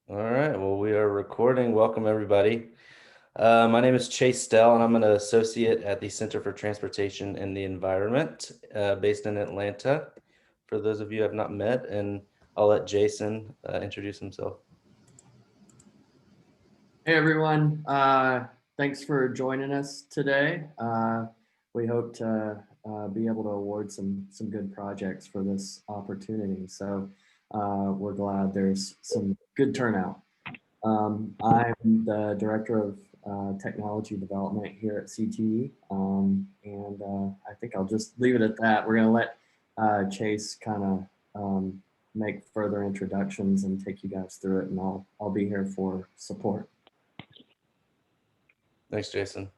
All right, well, we are recording. Welcome, everybody. My name is Chase Stell, and I'm an associate at the Center for Transportation and the Environment based in Atlanta, for those of you who have not met, and I'll let Jason introduce himself. Hey everyone, thanks for joining us today. We hope to be able to award some good projects for this opportunity. So we're glad there's some good turnout. I'm the Director of Technology Development here at CTE, and I think I'll just leave it at that. We're going to let Chase kind of make further introductions and take you guys through it, and I'll be here for support. Thanks, Jason.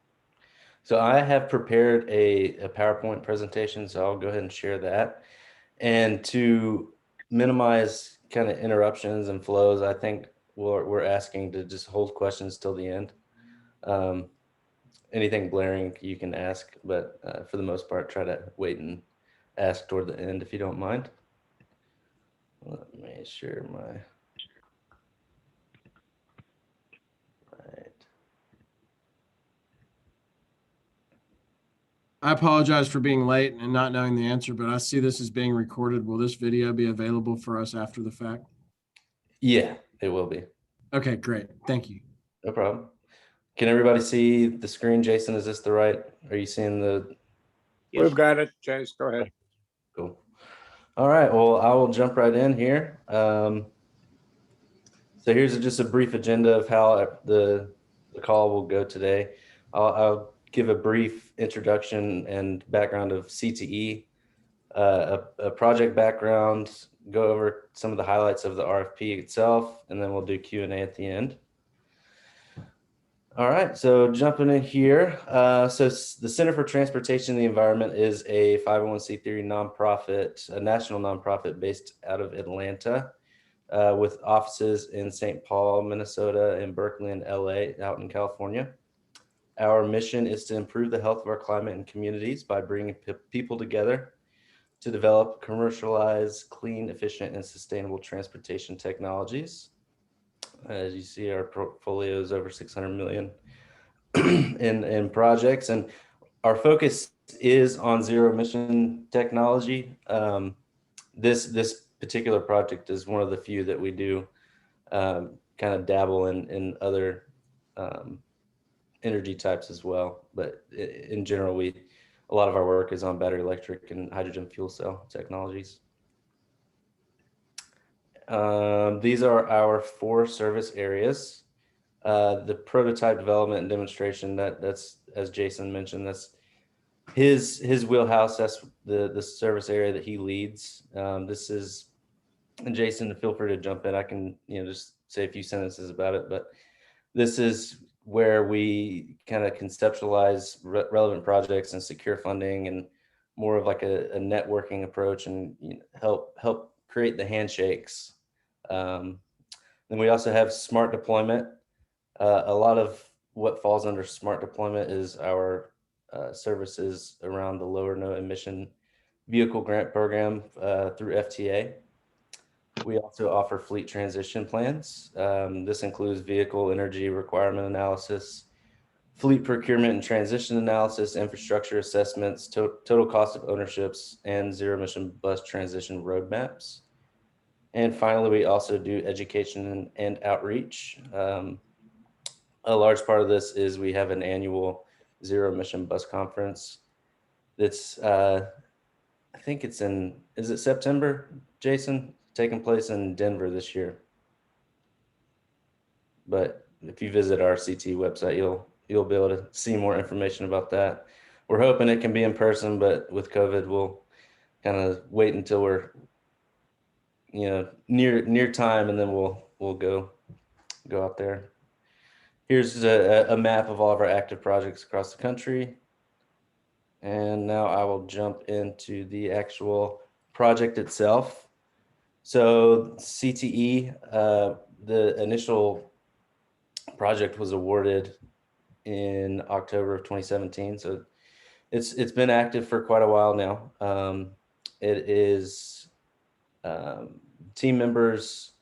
So I have prepared a PowerPoint presentation, so I'll go ahead and share that. And to minimize kind of interruptions and flows, I think we're asking to just hold questions till the end. Anything blaring you can ask, but for the most part, try to wait and ask toward the end if you don't mind. Let me share my. I apologize for being late and not knowing the answer, but I see this is being recorded. Will this video be available for us after the fact? Yeah, it will be. Okay, great. Thank you. No problem. Can everybody see the screen? Jason, is this the right? Are you seeing the? Yes. We've got it, Chase. Go ahead. Cool. All right. Well, I will jump right in here. So here's just a brief agenda of how the call will go today. I'll give a brief introduction and background of CTE, a project background, go over some of the highlights of the RFP itself, and then we'll do Q&A at the end. All right, so jumping in here. So the Center for Transportation and the Environment is a 501c3 nonprofit, a national nonprofit based out of Atlanta, with offices in St. Paul, Minnesota, and Berkeley and LA out in California. Our mission is to improve the health of our climate and communities by bringing people together to develop, commercialize clean, efficient, and sustainable transportation technologies. As you see, our portfolio is over 600 million in projects, and our focus is on zero emission technology. This particular project is one of the few that we do kind of dabble in other energy types as well. But in general, a lot of our work is on battery electric and hydrogen fuel cell technologies. These are our 4 service areas. The prototype development and demonstration, that's, as Jason mentioned, that's his wheelhouse. That's the service area that he leads. This is, and Jason, feel free to jump in. I can just say a few sentences about it, but this is where we kind of conceptualize relevant projects and secure funding, and more of like a networking approach, and help create the handshakes. Then we also have smart deployment. A lot of what falls under smart deployment is our services around the lower no emission vehicle grant program through FTA. We also offer fleet transition plans. This includes vehicle energy requirement analysis, fleet procurement and transition analysis, infrastructure assessments, total cost of ownerships, and zero emission bus transition roadmaps. And finally, we also do education and outreach. A large part of this is we have an annual zero emission bus conference. That's, I think it's is it September, Jason? Taking place in Denver this year. But if you visit our CT website, you'll be able to see more information about that. We're hoping it can be in person, but with COVID, we'll kind of wait until we're near time, and then we'll go out there. Here's a map of all of our active projects across the country. And now I will jump into the actual project itself. So CTE, the initial project was awarded in October of 2017. So it's been active for quite a while now. It is team members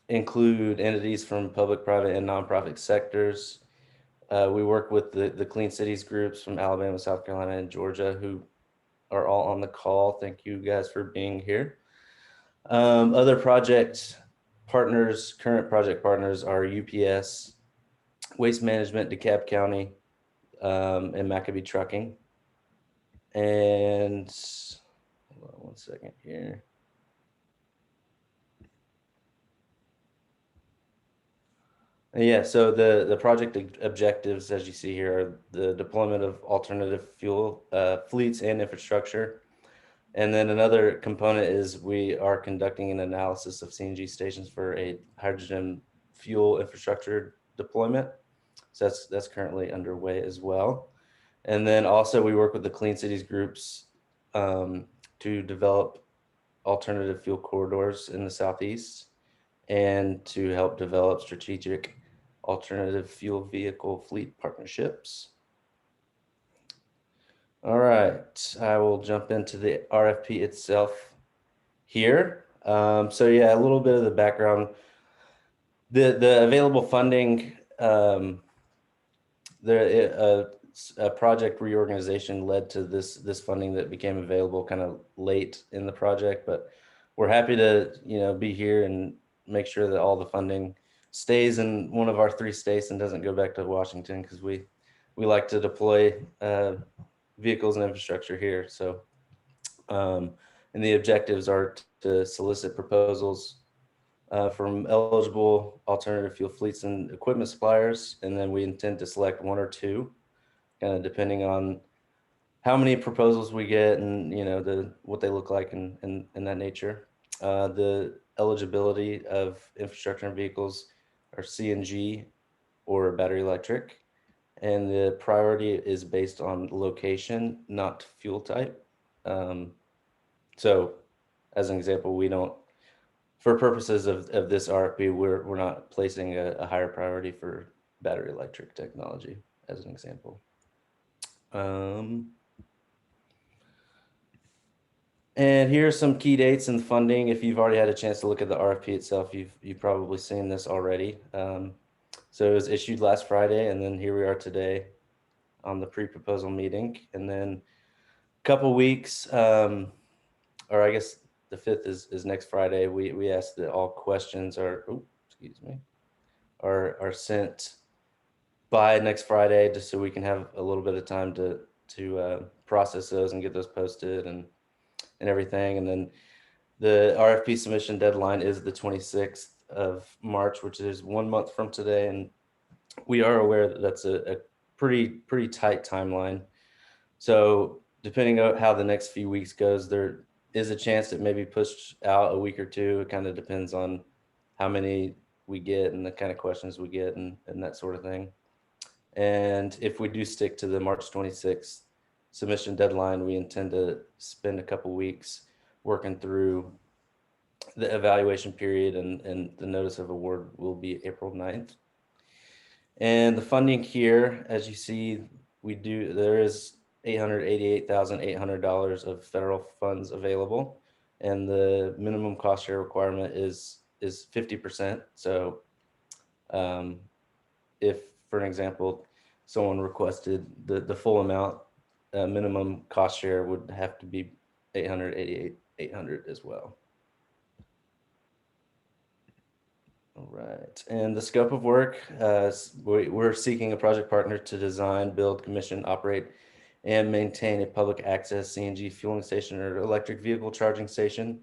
include entities from public, private, and nonprofit sectors. We work with the Clean Cities groups from Alabama, South Carolina, and Georgia, who are all on the call. Thank you guys for being here. Other project partners, current project partners are UPS, Waste Management, DeKalb County, and Maccabee Trucking. And hold on one second here. Yeah, so the project objectives, as you see here, are the deployment of alternative fuel fleets and infrastructure. And then another component is we are conducting an analysis of CNG stations for a hydrogen fuel infrastructure deployment. So that's currently underway as well. And then also we work with the Clean Cities groups to develop alternative fuel corridors in the Southeast and to help develop strategic alternative fuel vehicle fleet partnerships. All right, I will jump into the RFP itself here. So yeah, a little bit of the background. The available funding, a project reorganization led to this funding that became available kind of late in the project, but we're happy to be here and make sure that all the funding stays in one of our 3 states and doesn't go back to Washington, because we like to deploy vehicles and infrastructure here. So and the objectives are to solicit proposals from eligible alternative fuel fleets and equipment suppliers, and then we intend to select 1 or 2, kind of depending on how many proposals we get and what they look like and that nature. The eligibility of infrastructure and vehicles are CNG or battery electric, and the priority is based on location, not fuel type. So as an example, we don't, for purposes of this RFP, we're not placing a higher priority for battery electric technology, as an example. And here are some key dates and funding. If you've already had a chance to look at the RFP itself, you've probably seen this already. So it was issued last Friday, and then here we are today on the pre-proposal meeting. And then a couple weeks, or I guess the 5th is next Friday. We asked that all questions are sent by next Friday, just so we can have a little bit of time to process those and get those posted and everything. And then the RFP submission deadline is the 26th of March, which is 1 month from today. And we are aware that that's a pretty tight timeline. So depending on how the next few weeks goes, there is a chance it may be pushed out a week or 2. It kind of depends on how many we get and the kind of questions we get and that sort of thing. And if we do stick to the March 26th submission deadline, we intend to spend a couple weeks working through the evaluation period, and the notice of award will be April 9th. And the funding here, as you see, there is $888,800 of federal funds available, and the minimum cost share requirement is 50%. So if, for an example, someone requested the full amount, minimum cost share would have to be $888,800 as well. All right, and the scope of work, we're seeking a project partner to design, build, commission, operate, and maintain a public access CNG fueling station or electric vehicle charging station,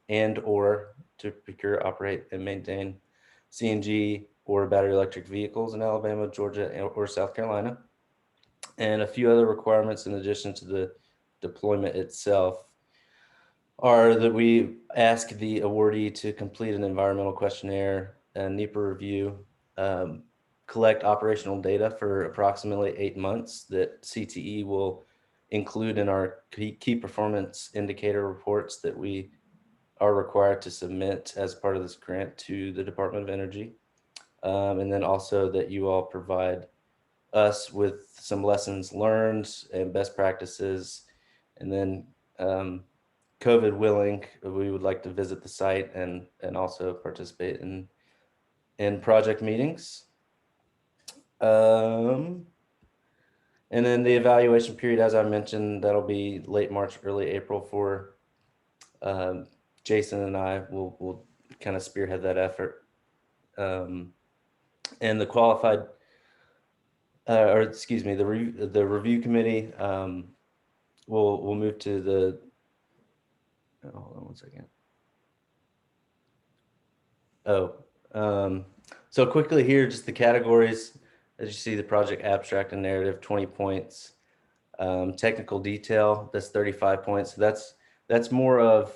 and or to procure, operate, and maintain CNG or battery electric vehicles in Alabama, Georgia, or South Carolina. And a few other requirements in addition to the deployment itself are that we ask the awardee to complete an environmental questionnaire, a NEPA review, collect operational data for approximately 8 months that CTE will include in our key performance indicator reports that we are required to submit as part of this grant to the Department of Energy. And then also that you all provide us with some lessons learned and best practices. And then COVID willing, we would like to visit the site and also participate in and project meetings. And then the evaluation period, as I mentioned, that'll be late March, early April for Jason and I will kind of spearhead that effort. And the qualified, or excuse me, the review committee will move to the. Hold on one second. So quickly here, just the categories. As you see, the project abstract and narrative, 20 points. Technical detail, that's 35 points. So that's more of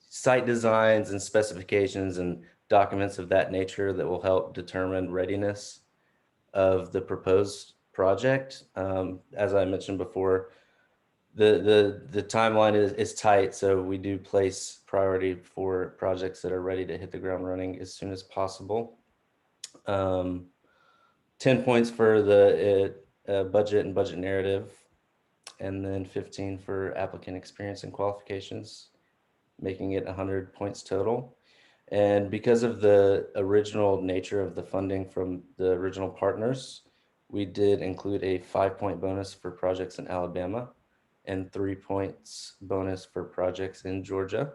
site designs and specifications and documents of that nature that will help determine readiness of the proposed project. As I mentioned before, the timeline is tight, so we do place priority for projects that are ready to hit the ground running as soon as possible. 10 points for the budget and budget narrative, and then 15 for applicant experience and qualifications, making it 100 points total. And because of the original nature of the funding from the original partners, we did include a 5-point bonus for projects in Alabama and 3 points bonus for projects in Georgia.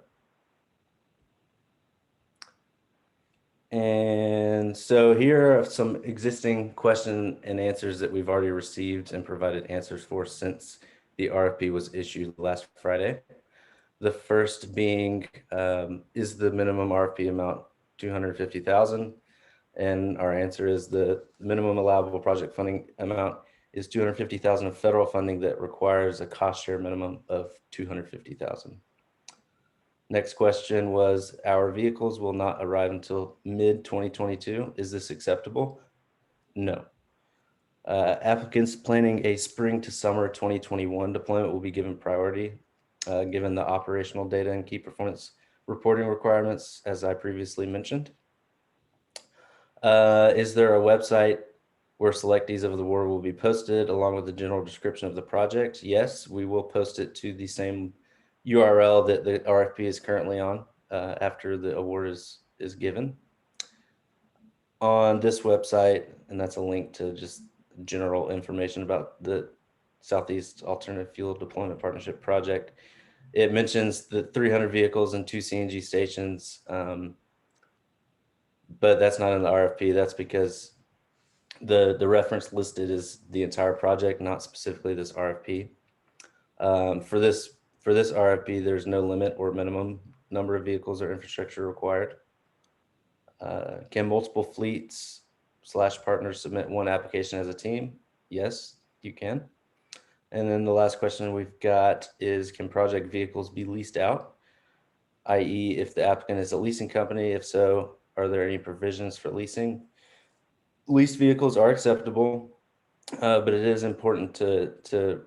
And so here are some existing question and answers that we've already received and provided answers for since the RFP was issued last Friday. The first being, is the minimum RFP amount $250,000? And our answer is the minimum allowable project funding amount is $250,000 of federal funding that requires a cost share minimum of $250,000. Next question was, our vehicles will not arrive until mid-2022. Is this acceptable? No. Applicants planning a spring to summer 2021 deployment will be given priority, given the operational data and key performance reporting requirements, as I previously mentioned. Is there a website where selectees of the award will be posted along with the general description of the project? Yes, we will post it to the same URL that the RFP is currently on after the award is given. On this website, and that's a link to just general information about the Southeast Alternative Fuel Deployment Partnership Project. It mentions the 300 vehicles and 2 CNG stations, but that's not in the RFP. That's because the reference listed is the entire project, not specifically this RFP. For this RFP, there's no limit or minimum number of vehicles or infrastructure required. Can multiple fleets / partners submit one application as a team? Yes, you can. And then the last question we've got is, can project vehicles be leased out? i.e., if the applicant is a leasing company, if so, are there any provisions for leasing? Leased vehicles are acceptable, but it is important to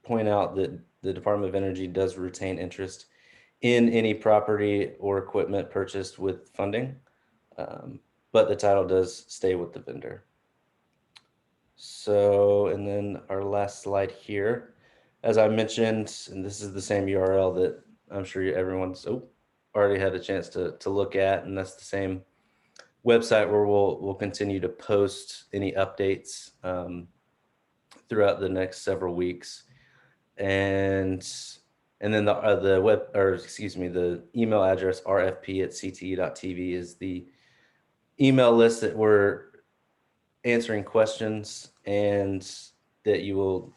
point out that the Department of Energy does retain interest in any property or equipment purchased with funding, but the title does stay with the vendor. So, and then our last slide here, as I mentioned, and this is the same URL that I'm sure everyone's already had a chance to look at, and that's the same website where we'll continue to post any updates throughout the next several weeks. And then the email address rfp@cte.tv is the email list that we're answering questions and that you will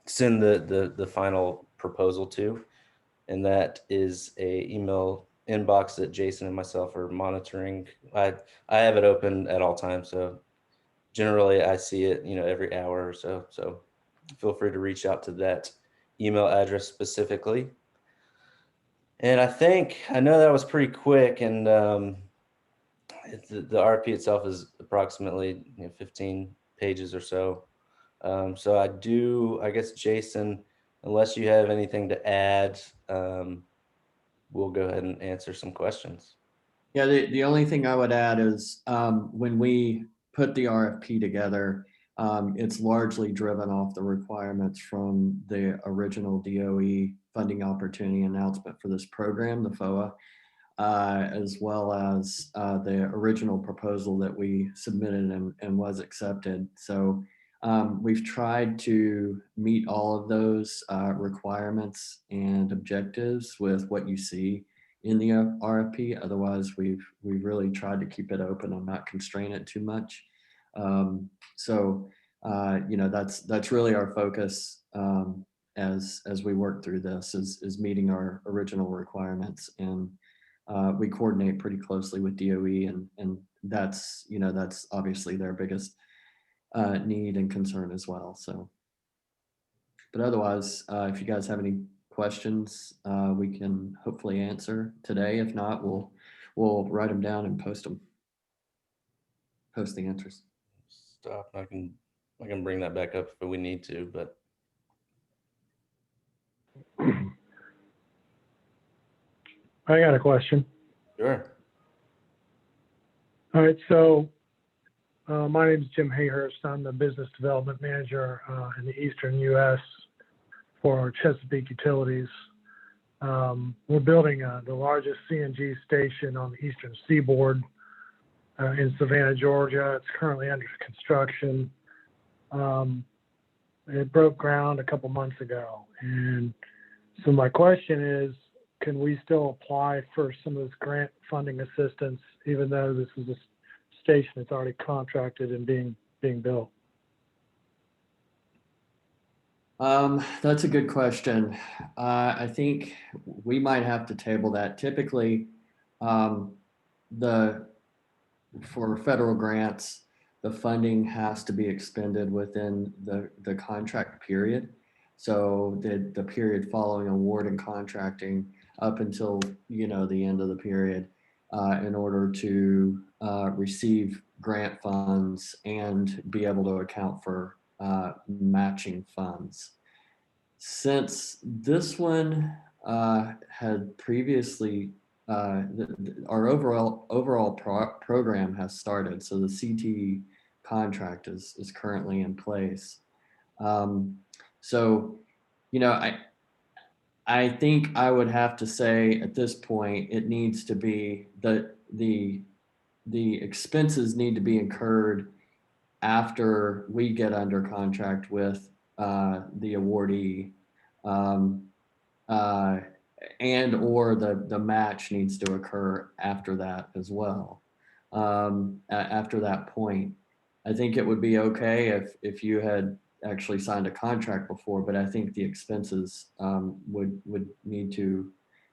send the final proposal to. And that is a email inbox that Jason and myself are monitoring. I have it open at all times, so generally I see it, every hour or so. So feel free to reach out to that email address specifically. And I know that was pretty quick, and the RFP itself is approximately 15 pages or so. So I guess, Jason, unless you have anything to add, we'll go ahead and answer some questions. Yeah, the only thing I would add is when we put the RFP together, it's largely driven off the requirements from the original DOE funding opportunity announcement for this program, the FOA. as well as the original proposal that we submitted and was accepted. So we've tried to meet all of those requirements and objectives with what you see in the RFP. Otherwise, we've really tried to keep it open and not constrain it too much. You know, that's really our focus as we work through this is meeting our original requirements, and we coordinate pretty closely with DOE, and that's, you know, that's obviously their biggest need and concern as well. So, but otherwise, if you guys have any questions, we can hopefully answer today. If not, we'll write them down and post the answers. Stop. I can bring that back up if we need to, but I got a question. sure. All right, so my name is Jim Hayhurst. I'm the business development manager in the Eastern U.S. for Chesapeake Utilities. We're building the largest CNG station on the Eastern Seaboard in Savannah, Georgia. It's currently under construction. It broke ground a couple months ago. And so my question is, can we still apply for some of this grant funding assistance, even though this is a station that's already contracted and being built? That's a good question. I think we might have to table that. Typically, for federal grants, the funding has to be expended within the contract period. So the period following award and contracting up until, you know, the end of the period, in order to receive grant funds and be able to account for matching funds. Since this one had previously, our overall program has started, so the CT contract is currently in place. So, you know, I think I would have to say at this point, it needs to be the expenses need to be incurred after we get under contract with the awardee, and or the match needs to occur after that as well. After that point, I think it would be okay if you had actually signed a contract before, but I think the expenses would need to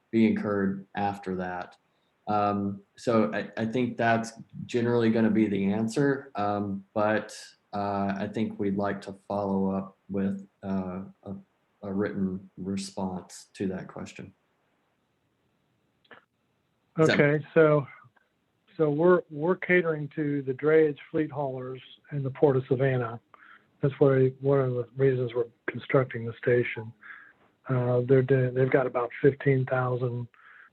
be incurred after that. So I think that's generally going to be the answer, but I think we'd like to follow up with a written response to that question. Okay, so we're catering to the drayage fleet haulers in the Port of Savannah. That's one of the reasons we're constructing the station. They've got about 15,000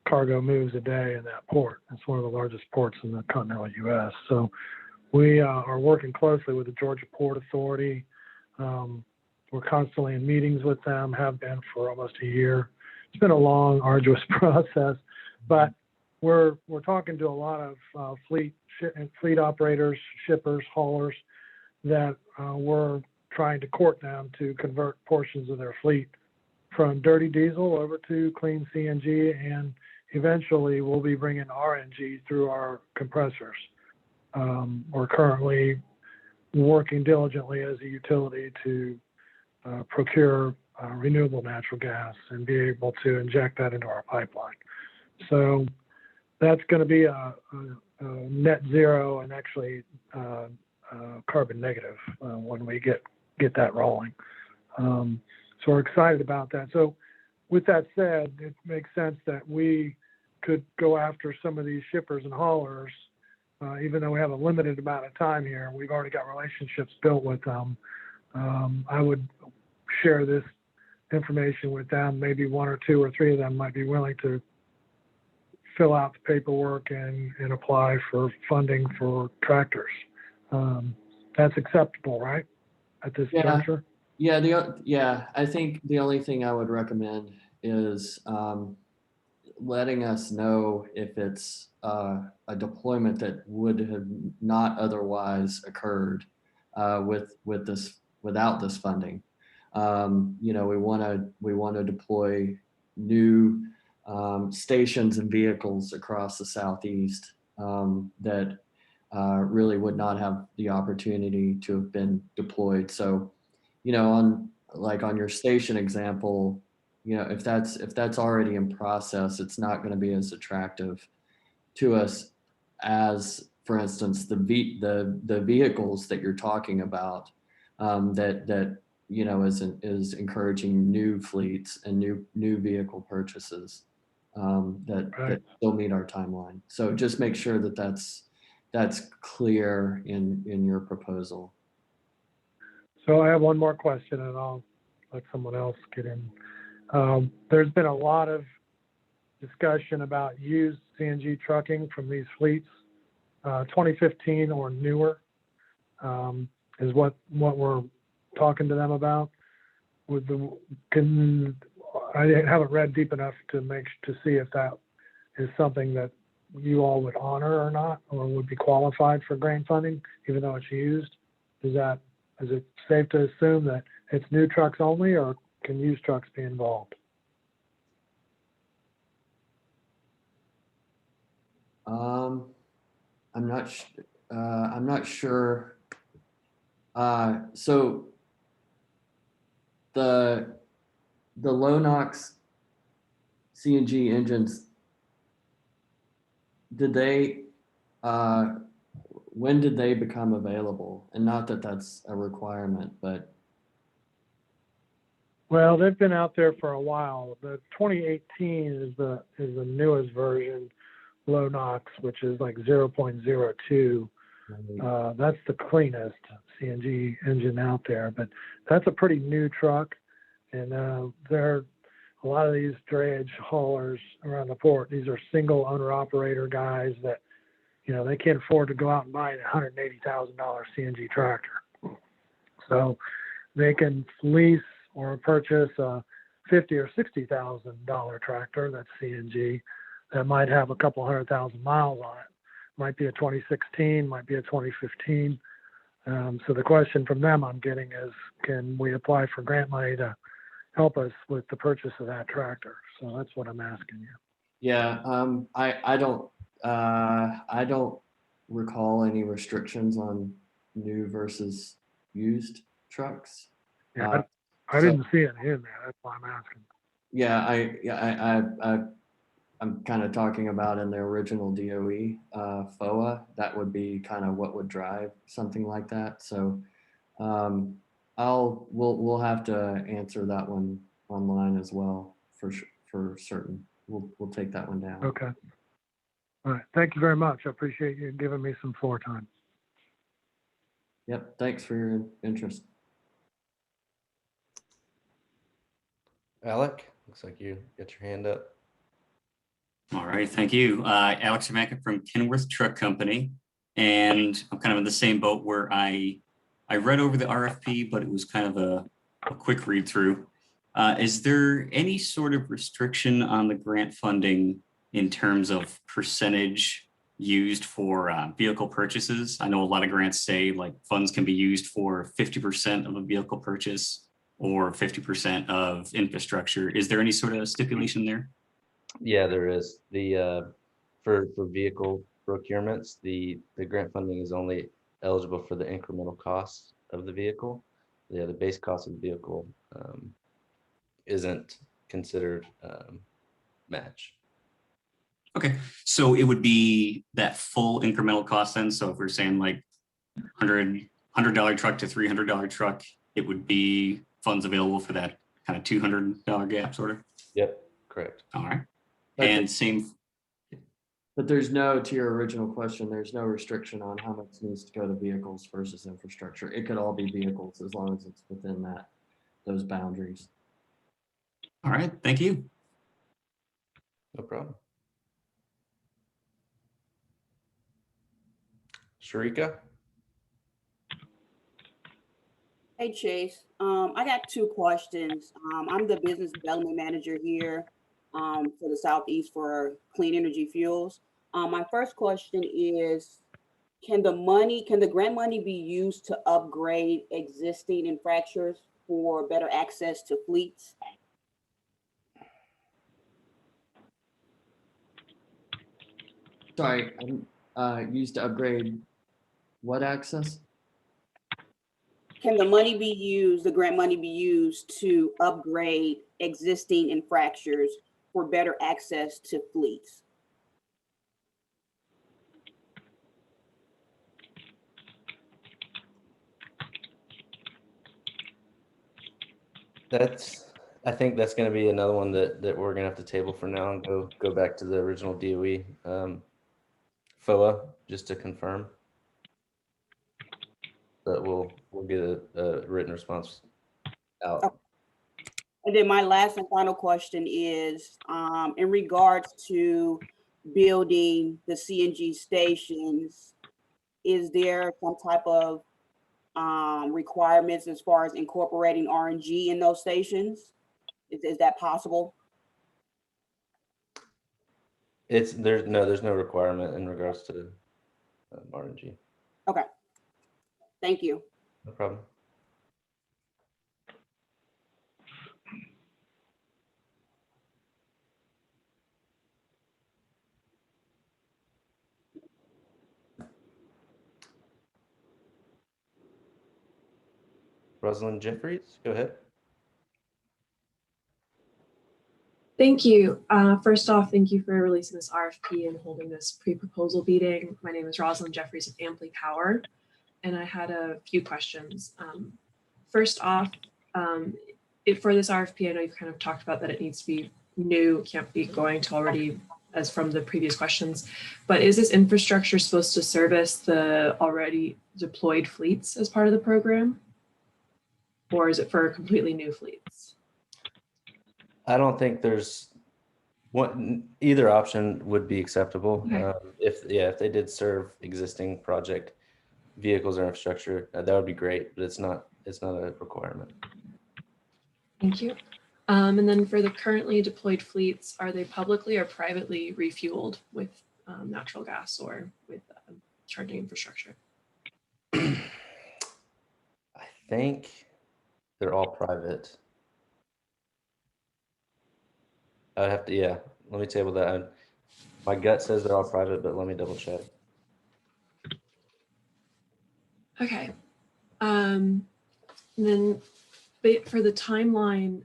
cargo moves a day in that port. It's one of the largest ports in the continental U.S. So we are working closely with the Georgia Port Authority. We're constantly in meetings with them, have been for almost a year. It's been a long, arduous process, but we're talking to a lot of fleet operators, shippers, haulers that we're trying to court them to convert portions of their fleet from dirty diesel over to clean CNG, and eventually we'll be bringing RNG through our compressors. We're currently working diligently as a utility to procure renewable natural gas and be able to inject that into our pipeline. So that's going to be a net zero and actually carbon negative when we get that rolling. So we're excited about that. So with that said, it makes sense that we could go after some of these shippers and haulers, even though we have a limited amount of time here. We've already got relationships built with them. I would share this information with them. Maybe one or two or three of them might be willing to fill out the paperwork and apply for funding for tractors. That's acceptable, right? At this juncture? Yeah, I think the only thing I would recommend is letting us know if it's a deployment that would have not otherwise occurred without this funding. You know, we want to deploy new stations and vehicles across the Southeast that really would not have the opportunity to have been deployed. So, you know, on your station example, you know, if that's already in process, it's not going to be as attractive to us as, for instance, the vehicles that you're talking about that you know is encouraging new fleets and new vehicle purchases that still meet our timeline. So just make sure that that's clear in your proposal. So I have one more question and I'll let someone else get in. There's been a lot of discussion about used CNG trucking from these fleets, 2015 or newer, is what we're talking to them about. I haven't read deep enough to see if that is something that you all would honor or not, or would be qualified for grant funding, even though it's used. Is it safe to assume that it's new trucks only, or can used trucks be involved? I'm not sure. So the low NOx CNG engines, when did they become available? And not that that's a requirement, but. Well, they've been out there for a while. The 2018 is the newest version, low NOx, which is like 0.02. That's the cleanest CNG engine out there, but that's a pretty new truck. And there are a lot of these drayage haulers around the port. These are single owner operator guys that, you know, they can't afford to go out and buy a $180,000 CNG tractor. So they can lease or purchase a $50,000 or $60,000 tractor that's CNG that might have a couple 100,000 miles on it. Might be a 2016, might be a 2015. So the question from them I'm getting is, can we apply for grant money to help us with the purchase of that tractor? So that's what I'm asking you. Yeah, I don't recall any restrictions on new versus used trucks. Yeah, I didn't see it in there. That's why I'm asking. Yeah, I'm kind of talking about in the original DOE FOA. That would be kind of what would drive something like that. So we'll have to answer that one online as well for certain. We'll take that one down. Okay. All right. Thank you very much. I appreciate you giving me some floor time. Yep. Thanks for your interest. Alec, looks like you got your hand up. All right, thank you. Alex Samaka from Kenworth Truck Company. And I'm kind of in the same boat where I read over the RFP, but it was kind of a quick read through. Is there any sort of restriction on the grant funding in terms of percentage used for vehicle purchases? I know a lot of grants say like funds can be used for 50% of a vehicle purchase or 50% of infrastructure. Is there any sort of stipulation there? Yeah, there is. The for vehicle procurements, the grant funding is only eligible for the incremental costs of the vehicle. The base cost of the vehicle isn't considered match. Okay, so it would be that full incremental cost then. So if we're saying like $100 truck to $300 truck, it would be funds available for that kind of $200 gap sort of. Yep, correct. All right. And same. But there's no, to your original question, there's no restriction on how much needs to go to vehicles versus infrastructure. It could all be vehicles as long as it's within those boundaries. All right, thank you. No problem. Sharika? Hey Chase, I got two questions. I'm the business development manager here. for the Southeast for clean energy fuels. My first question is, can the grant money be used to upgrade existing infrastructures for better access to fleets? Sorry, used to upgrade what access? Can the grant money be used to upgrade existing infrastructures for better access to fleets? I think that's going to be another one that we're going to have to table for now and go back to the original DOE FOA just to confirm. But we'll get a written response out. Okay. And then my last and final question is, in regards to building the CNG stations, is there some type of requirements as far as incorporating RNG in those stations? Is that possible? There's no requirement in regards to RNG. Okay. Thank you. No problem. Rosalind Jeffries, go ahead. Thank you. First off, thank you for releasing this RFP and holding this pre-proposal meeting. My name is Rosalind Jeffries of Amply Power, and I had a few questions. First off, for this RFP, I know you've kind of talked about that it needs to be new, can't be going to already, as from the previous questions, but is this infrastructure supposed to service the already deployed fleets as part of the program? Or is it for completely new fleets? I don't think there's either option would be acceptable. Okay. If they did serve existing project vehicles or infrastructure, that would be great, but it's not a requirement. Thank you. And then for the currently deployed fleets, are they publicly or privately refueled with natural gas or with charging infrastructure? I think they're all private. I'd have to, yeah, let me table that. My gut says they're all private, but let me double check. Okay. And then for the timeline,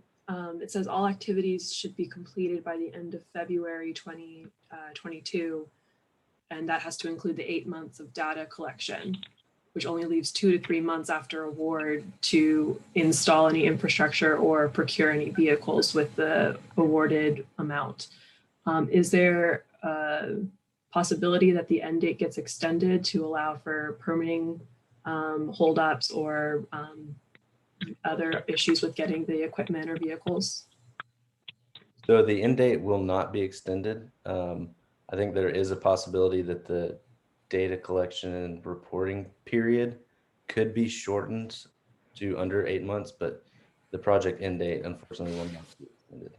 it says all activities should be completed by the end of February 2022. And that has to include the 8 months of data collection, which only leaves 2 to 3 months after award to install any infrastructure or procure any vehicles with the awarded amount. Is there a possibility that the end date gets extended to allow for permitting holdups or other issues with getting the equipment or vehicles? So the end date will not be extended. I think there is a possibility that the data collection and reporting period could be shortened to under 8 months, but the project end date unfortunately will not be extended.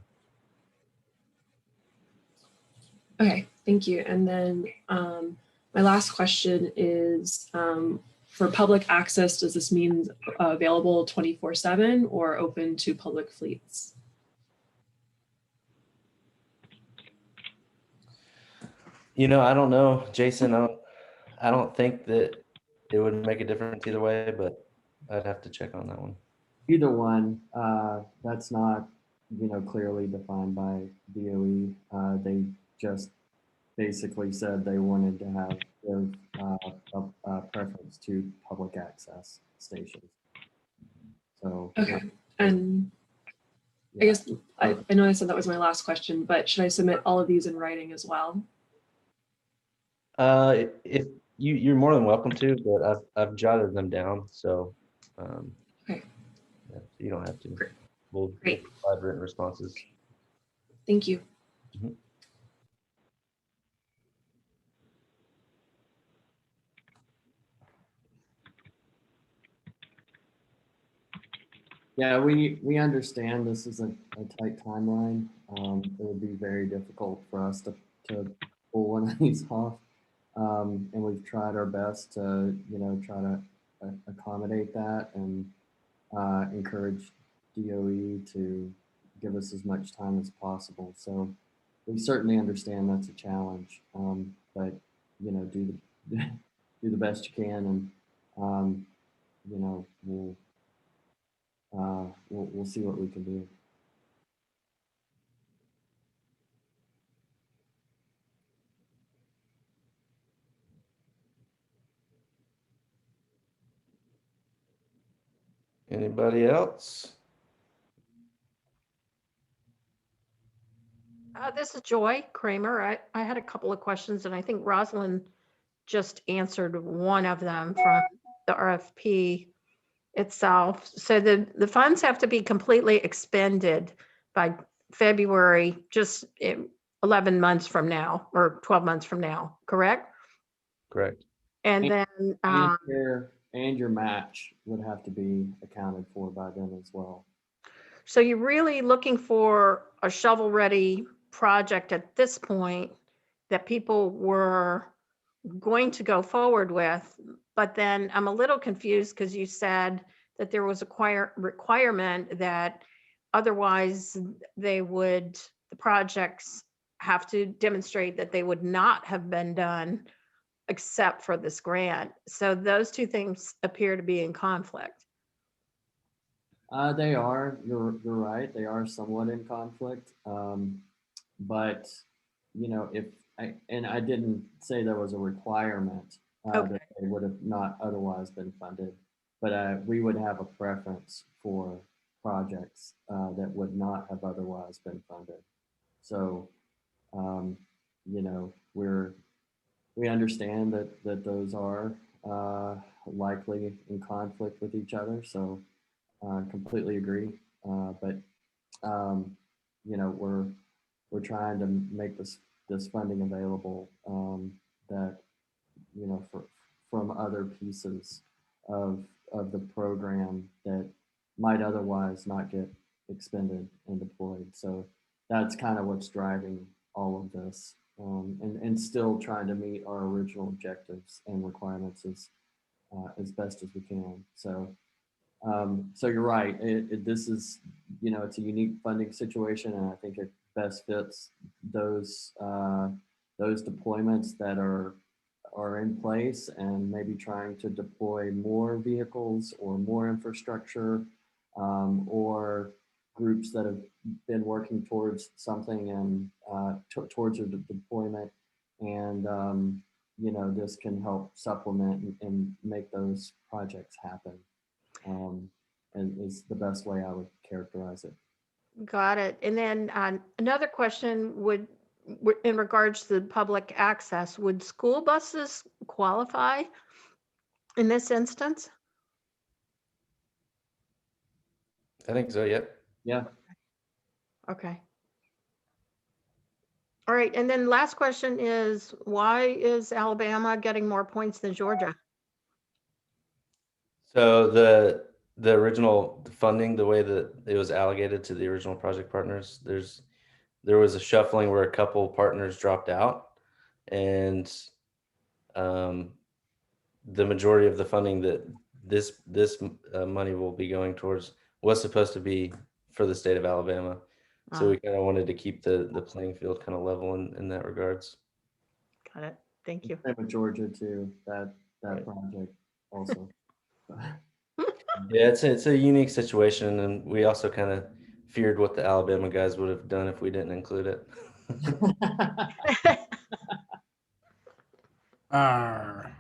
Okay, thank you. And then my last question is, for public access, does this mean available 24/7 or open to public fleets? I don't know, Jason. I don't think that it would make a difference either way, but I'd have to check on that one. Either one, that's not, clearly defined by DOE. They just basically said they wanted to give a preference to public access stations. So, Okay, and I guess I know I said that was my last question, but should I submit all of these in writing as well? If you're more than welcome to, but I've jotted them down, so Okay. yeah, so you don't have to. Great. We'll Great. provide written responses. Thank you. Mhm. Yeah, we understand this is a tight timeline. It would be very difficult for us to pull one of these off. And we've tried our best to, try to accommodate that and encourage DOE to give us as much time as possible. So we certainly understand that's a challenge, but, do the, do the best you can, and, we'll see what we can do. Anybody else? This is Joy Kramer. I had a couple of questions, and I think Rosalind just answered one of them from the RFP itself. So the funds have to be completely expended by February, just 11 months from now, or 12 months from now, correct? Correct. And then, And your match would have to be accounted for by then as well. so you're really looking for a shovel-ready project at this point that people were going to go forward with, but then I'm a little confused because you said that there was a requirement that otherwise the projects have to demonstrate that they would not have been done except for this grant. So those two things appear to be in conflict. They are, you're right, they are somewhat in conflict. But, I didn't say there was a requirement Okay. that they would have not otherwise been funded, but we would have a preference for projects that would not have otherwise been funded. So, we understand that those are likely in conflict with each other. So completely agree. But we're trying to make this funding available that from other pieces of the program that might otherwise not get expended and deployed. So that's kind of what's driving all of this, and still trying to meet our original objectives and requirements as best as we can. So you're right. This is, it's a unique funding situation, and I think it best fits those deployments that are in place, and maybe trying to deploy more vehicles or more infrastructure, or groups that have been working towards something and towards a deployment, and this can help supplement and make those projects happen. And is the best way I would characterize it. Got it. And then another question would, in regards to the public access, would school buses qualify in this instance? I think so. Yep. Yeah. Okay. All right. And then last question is, why is Alabama getting more points than Georgia? So the original funding, the way that it was allocated to the original project partners, there was a shuffling where a couple partners dropped out, and the majority of the funding that this money will be going towards was supposed to be for the state of Alabama. So we kind of wanted to keep the playing field kind of level in that regards. Got it. Thank you. Same with Georgia too. That Right. project also. Yeah, it's a unique situation, and we also kind of feared what the Alabama guys would have done if we didn't include it. Arr.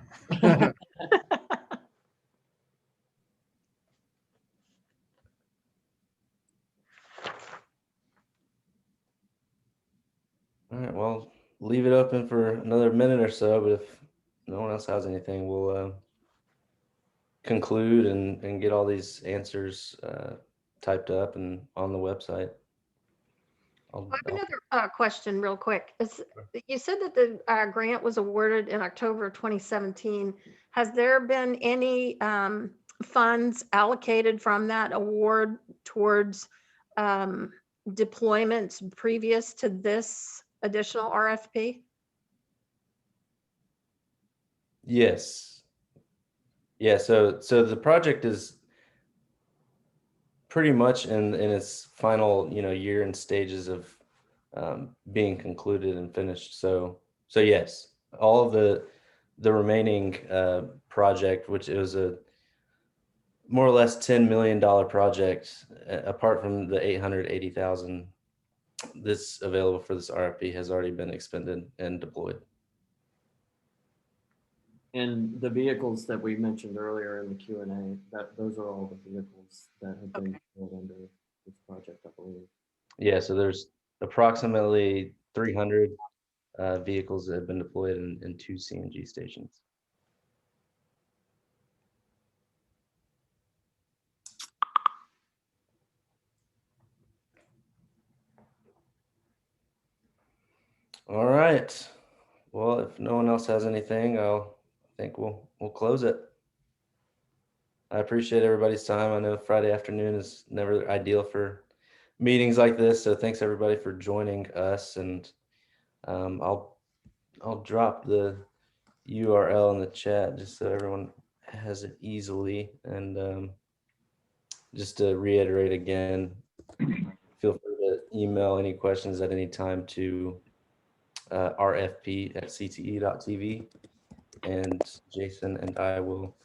All right, well, leave it open for another minute or so, but if no one else has anything, we'll conclude and get all these answers typed up and on the website. I have another question real quick. You said that the grant was awarded in October of 2017. Has there been any funds allocated from that award towards deployments previous to this additional RFP? Yes. Yeah, so the project is pretty much in its final, year and stages of being concluded and finished. So yes, all of the remaining project, which is a more or less $10 million project, apart from the 880,000 that's available for this RFP, has already been expended and deployed. And the vehicles that we mentioned earlier in the Q&A, those are all the vehicles that have been built under this project, I believe. Yeah, so there's approximately 300 vehicles that have been deployed in 2 CNG stations. All right. Well, if no one else has anything, I think we'll close it. I appreciate everybody's time. I know Friday afternoon is never ideal for meetings like this, so thanks everybody for joining us. And I'll drop the URL in the chat just so everyone has it easily. And just to reiterate again, feel free to email any questions at any time to rfp@cte.tv, and Jason and I will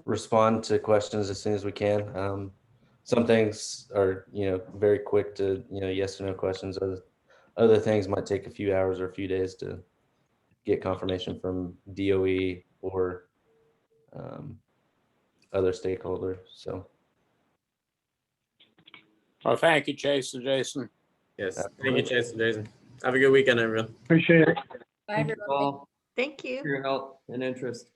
respond to questions as soon as we can. Some things are, very quick to, yes or no questions. Other things might take a few hours or a few days to get confirmation from DOE or other stakeholders. So. Well, thank you, Jason. Yes. Thank you, Jason. Have a good weekend, everyone. Appreciate it. Thank you all Thank you. for your help and interest.